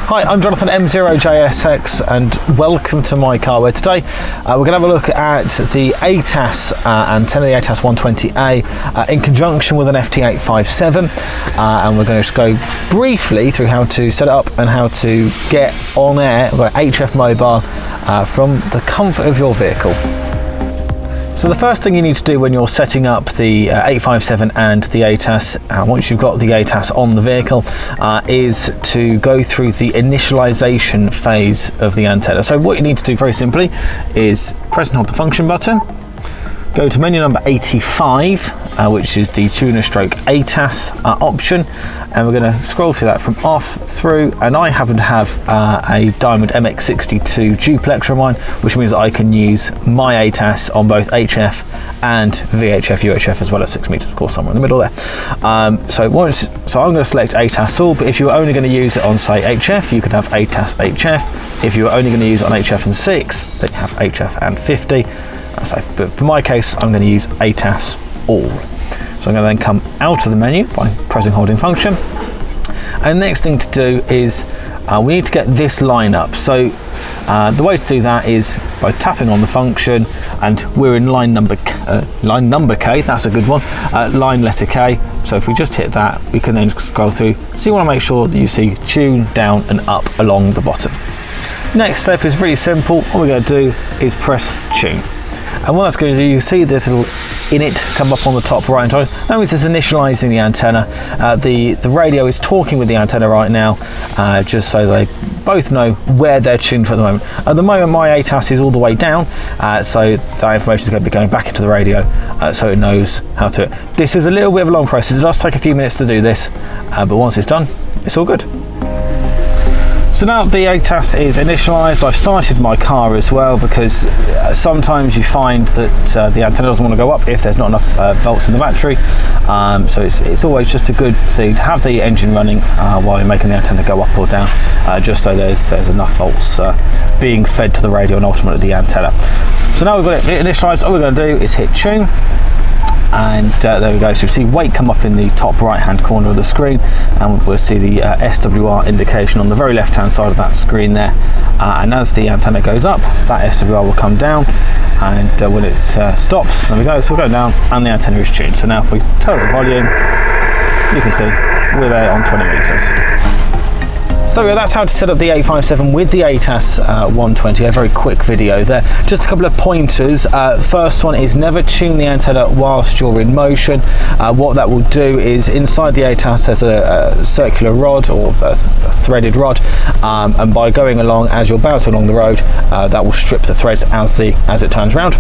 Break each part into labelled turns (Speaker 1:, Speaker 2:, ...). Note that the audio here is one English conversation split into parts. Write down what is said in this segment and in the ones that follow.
Speaker 1: Hi, I'm Jonathan M0JSX and welcome to my car, where today we're going to have a look at the ATAS antenna, the ATAS-120A, in conjunction with an FT857, and we're going to just go briefly through how to set it up and how to get on air with HF mobile from the comfort of your vehicle. So the first thing you need to do when you're setting up the 857 and the ATAS, once you've got the ATAS on the vehicle, is to go through the initialization phase of the antenna. So what you need to do very simply is press and hold the function button, go to menu number 85, which is the tuner stroke ATAS option, and we're going to scroll through that from off through, and I happen to have a Diamond MX62 duplex on mine, which means that I can use my ATAS on both HF and VHF, UHF, as well as 6 meters, of course, somewhere in the middle there. So I'm going to select ATAS all, but if you were only going to use it on, say, HF, you could have ATAS HF. If you were only going to use it on HF and 6, then you have HF and 50. But for my case, I'm going to use ATAS all. So I'm going to then come out of the menu by pressing holding function. And the next thing to do is we need to get this line up. So the way to do that is by tapping on the function, and we're in line number K, that's a good one, line letter K. So if we just hit that, we can then scroll through. So you want to make sure that you see tune, down and up along the bottom. Next step is really simple. All we're going to do is press tune. And what that's going to do, you see this little init come up on the top right hand side. That means it's initializing the antenna. The radio is talking with the antenna right now, just so they both know where they're tuned for the moment. At the moment, my ATAS is all the way down, so that information is going to be going back into the radio, so it knows how to. This is a little bit of a long process. It does take a few minutes to do this, but once it's done, it's all good. So now the ATAS is initialized, I've started my car as well, because sometimes you find that the antenna doesn't want to go up if there's not enough volts in the battery. So it's always just a good thing to have the engine running while you're making the antenna go up or down, just so there's enough volts being fed to the radio and ultimately the antenna. So now we've got it initialized, all we're going to do is hit tune. And there we go, so you see weight come up in the top right hand corner of the screen, and we'll see the SWR indication on the very left hand side of that screen there, and as the antenna goes up, that SWR will come down, and when it stops, there we go, so we'll go down and the antenna is tuned. So now if we turn up the volume, you can see we're there on 20 meters. So yeah, that's how to set up the 857 with the ATAS 120, a very quick video there. Just a couple of pointers. First one is never tune the antenna whilst you're in motion. What that will do is inside the ATAS there's a circular rod or a threaded rod, and by going along as you're bouncing along the road, that will strip the threads as it turns round.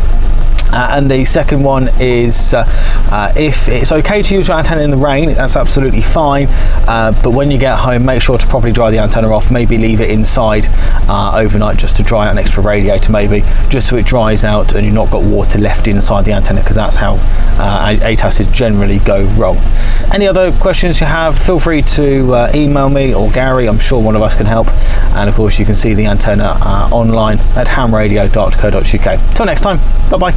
Speaker 1: And the second one is if it's okay to use your antenna in the rain, that's absolutely fine, but when you get home, make sure to properly dry the antenna off. Maybe leave it inside overnight just to dry out an extra radiator, maybe just so it dries out and you've not got water left inside the antenna, because that's how ATASes generally go wrong. Any other questions you have, feel free to email me or Gary. I'm sure one of us can help, and of course you can see the antenna online at hamradio.co.uk. Till next time, bye bye.